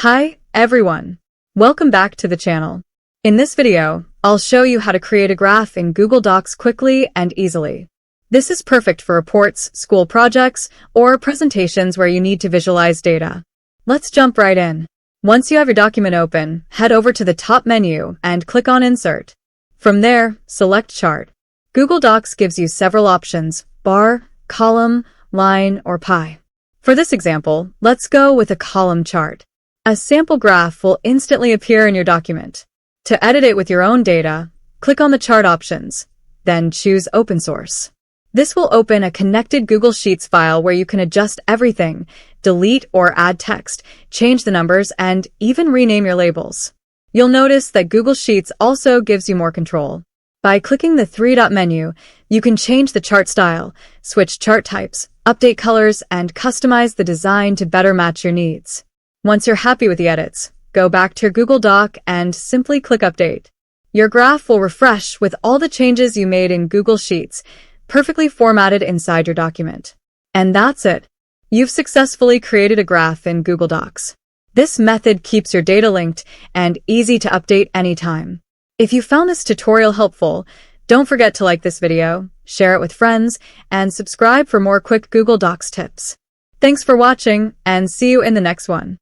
Hi, everyone. Welcome back to the channel. In this video, I'll show you how to create a graph in Google Docs quickly and easily. This is perfect for reports, school projects, or presentations where you need to visualize data. Let's jump right in. Once you have your document open, head over to the top menu and click on Insert. From there, select Chart. Google Docs gives you several options: bar, column, line, or pie. For this example, let's go with a column chart. A sample graph will instantly appear in your document. To edit it with your own data, click on the chart options, then choose Open Source. This will open a connected Google Sheets file where you can adjust everything, delete or add text, change the numbers, and even rename your labels. You'll notice that Google Sheets also gives you more control. By clicking the three-dot menu, you can change the chart style, switch chart types, update colors, and customize the design to better match your needs. Once you're happy with the edits, go back to your Google Doc and simply click Update. Your graph will refresh with all the changes you made in Google Sheets, perfectly formatted inside your document. And that's it. You've successfully created a graph in Google Docs. This method keeps your data linked and easy to update anytime. If you found this tutorial helpful, don't forget to like this video, share it with friends, and subscribe for more quick Google Docs tips. Thanks for watching, and see you in the next one.